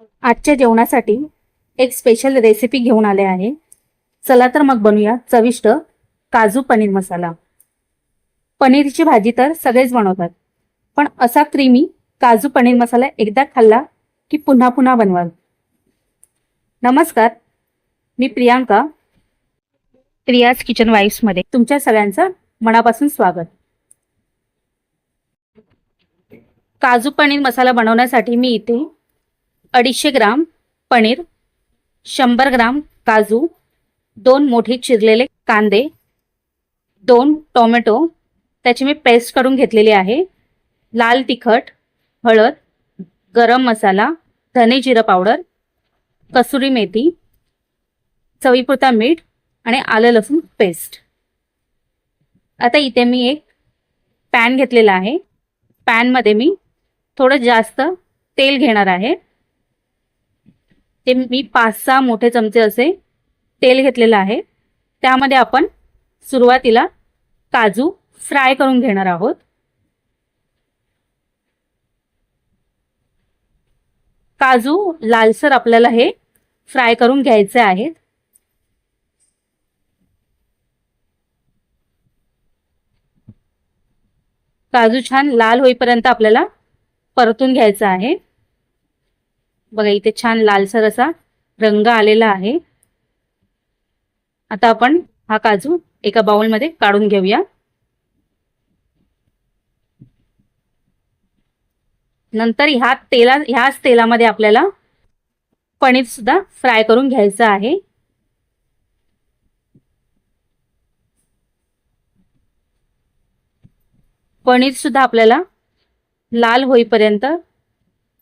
आजच्या जेवणासाठी एक स्पेशल रेसिपी घेऊन आले आहे। चला तर मग बनवूया चविष्ट काजू पनीर मसाला। पनीरची भाजी तर सगळेच बनवतात, पण असा क्रीमी काजू पनीर मसाला एकदा खाल्ला की पुन्हा पुन्हा बनवाल। नमस्कार, मी प्रियांका, प्रियाज किचन वाईफ्स मध्ये तुमच्या सगळ्यांचं मनापासून स्वागत। काजू पनीर मसाला बनवण्यासाठी मी इथे 250 ग्राम पनीर, 100 ग्राम काजू, 2 मोठे चिरलेले कांदे, 2 टोमॅटो त्याची मी पेस्ट करून घेतलेली आहे, लाल तिखट, हळद, गरम मसाला, धने जिरा पावडर, कसुरी मेथी, चवीपुरता मीठ आणि आलं लसूण पेस्ट। आता इथे मी एक पॅन घेतलेला आहे। पॅन मध्ये मी थोडं जास्त तेल घेणार आहे। ते मी 5-6 मोठे चमचे असे तेल घेतलेलं आहे। त्यामध्ये आपण सुरुवातीला काजू फ्राय करून घेणार आहोत। काजू लालसर आपल्याला हे फ्राय करून घ्यायचे आहेत। काजू छान लाल होईपर्यंत आपल्याला परतून घ्यायचा आहे। बघा इथे छान लालसर असा रंग आलेला आहे। आता आपण हा काजू एका बाउल मध्ये काढून घेऊया। नंतर ह्याच तेलामध्ये आपल्याला पनीर सुद्धा फ्राय करून घ्यायचं आहे। पनीर सुद्धा आपल्याला लाल होईपर्यंत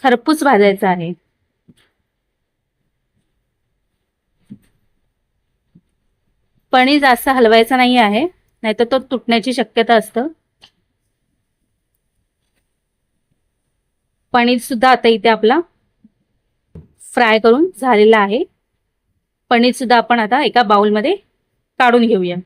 खरपूस भाजायचं आहे। पनीर जास्त हलवायचं नाही आहे, नाहीतर तो तुटण्याची शक्यता असते। पनीर सुद्धा आता इथे आपला फ्राय करून झालेला आहे। पनीर सुद्धा आपण आता एका बाउल मध्ये काढून घेऊया।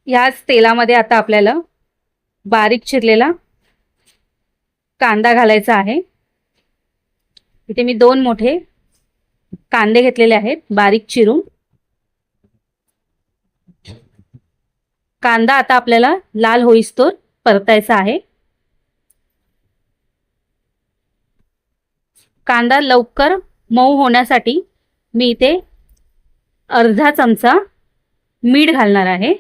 याच तेलामध्ये आता आपल्याला बारीक चिरलेला कांदा घालायचा आहे। इथे मी 2 मोठे कांदे घेतलेले आहेत बारीक चिरून। कांदा आता आपल्याला लाल होईस्तोवर परतायचा आहे। कांदा लवकर मऊ होण्यासाठी मी इथे अर्धा चमचा मीठ घालणार आहे।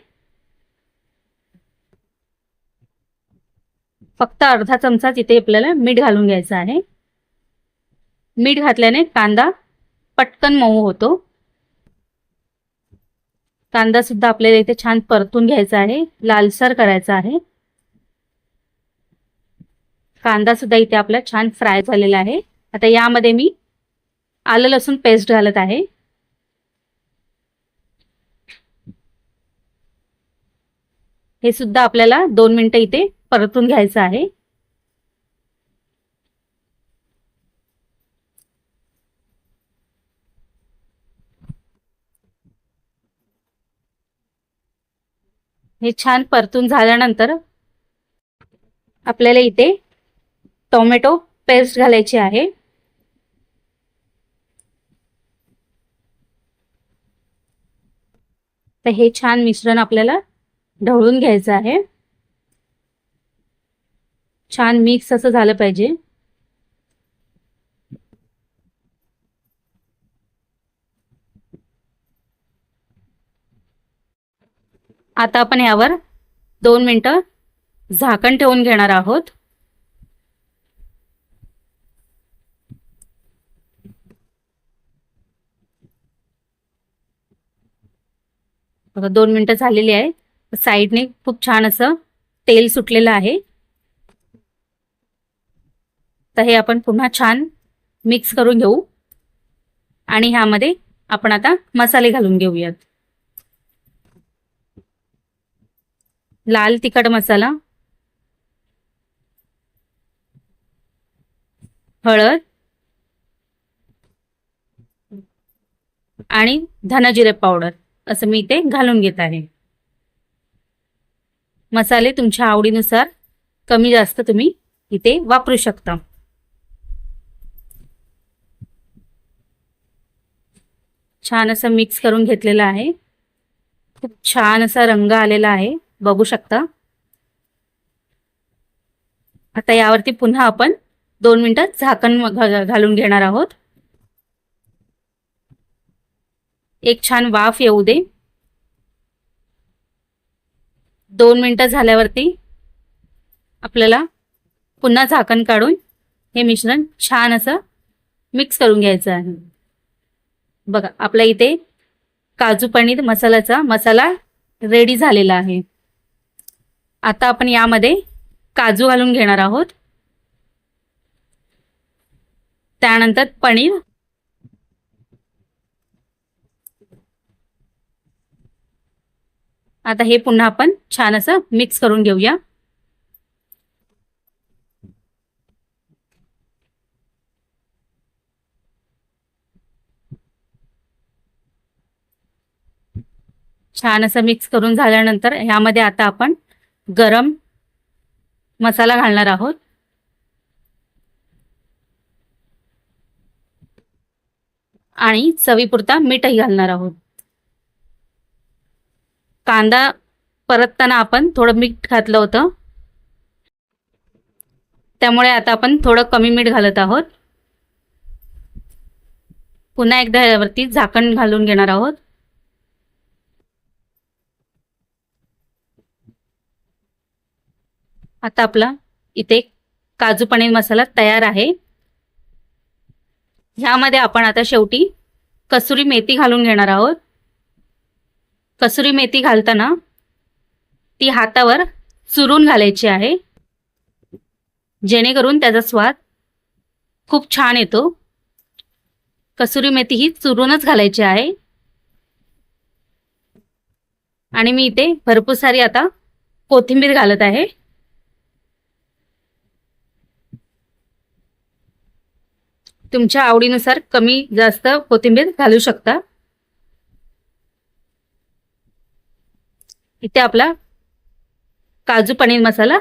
फक्त अर्धा चमचाच इथे आपल्याला मीठ घालून घ्यायचं आहे। मीठ घातल्याने कांदा पटकन मऊ होतो। कांदा सुद्धा आपल्याला इथे छान परतून घ्यायचा आहे, लालसर करायचा आहे। कांदा सुद्धा इथे आपला छान फ्राय झालेला आहे। आता यामध्ये मी आलं लसूण पेस्ट घालत आहे। हे सुद्धा आपल्याला 2 मिनिटं इथे परतून घ्यायचं आहे। हे छान परतून झाल्यानंतर आपल्याला इथे टोमॅटो पेस्ट घालायची आहे। तर हे छान मिश्रण आपल्याला ढवळून घ्यायचं आहे। छान मिक्स असं झालं पाहिजे। आता आपण यावर 2 मिनिटं झाकण ठेवून घेणार आहोत। बघा 2 मिनिटं झालेली आहे। साइडने खूप छान असं तेल सुटलेलं आहे। तर हे आपण पुन्हा छान मिक्स करून घेऊ आणि ह्यामध्ये आपण आता मसाले घालून घेऊयात। लाल तिखट मसाला, हळद, आणि धनजिरे पावडर असं मी इथे घालून घेत आहे. मसाले तुमच्या आवडीनुसार कमी जास्त तुम्ही इथे वापरू शकता. छान असं मिक्स करून घेतलेलं आहे. खूप छान असा रंग आलेला आहे, बघू शकता. आता यावरती पुन्हा आपण 2 मिनिटं झाकण घालून घेणार आहोत. एक छान वाफ येऊ दे. 2 मिनिटं झाल्यावरती आपल्याला पुन्हा झाकण काढून हे मिश्रण छान असं मिक्स करून घ्यायचं आहे. बघा आपला इथे काजू पनीर मसाल्याचा मसाला रेडी झालेला आहे. आता आपण यामध्ये काजू घालून घेणार आहोत. त्यानंतर पनीर, आता हे पुन्हा आपण छान असं मिक्स करून घेऊया. छान असं मिक्स करून झाल्यानंतर ह्यामध्ये आता आपण गरम मसाला घालणार आहोत. आणि चवीपुरता मीठही घालणार आहोत. कांदा परतताना आपण थोडं मीठ घातलं होतं, त्यामुळे आता आपण थोडं कमी मीठ घालत आहोत. पुन्हा एकदा यावरती झाकण घालून घेणार आहोत. आता आपला इथे काजू पनीर मसाला तयार आहे. ह्यामध्ये आपण आता शेवटी कसुरी मेथी घालून घेणार आहोत. कसुरी मेथी घालताना ती हातावर चुरून घालायची आहे, जेणेकरून त्याचा स्वाद खूप छान येतो. कसुरी मेथी ही चुरूनच घालायची आहे. आणि मी इथे भरपूर सारी आता कोथिंबीर घालत आहे. तुमच्या आवडीनुसार कमी जास्त कोथिंबीर घालू शकता. इथे आपला काजू पनीर मसाला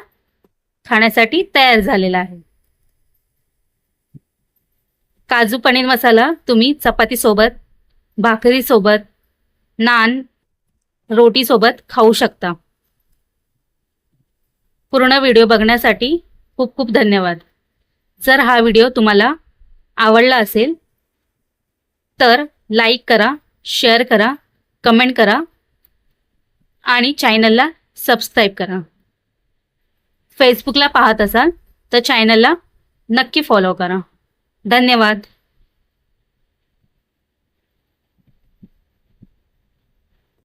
खाण्यासाठी तयार झालेला आहे. काजू पनीर मसाला तुम्ही चपाती सोबत, भाकरी सोबत, नान, रोटी सोबत खाऊ शकता. पूर्ण व्हिडिओ बघण्यासाठी खूप खूप धन्यवाद. जर हा व्हिडिओ तुम्हाला आवडला असेल तर लाईक करा, शेअर करा, कमेंट करा आणि चॅनलला सबस्क्राईब करा. फेसबुकला पाहत असाल तर चॅनलला नक्की फॉलो करा. धन्यवाद.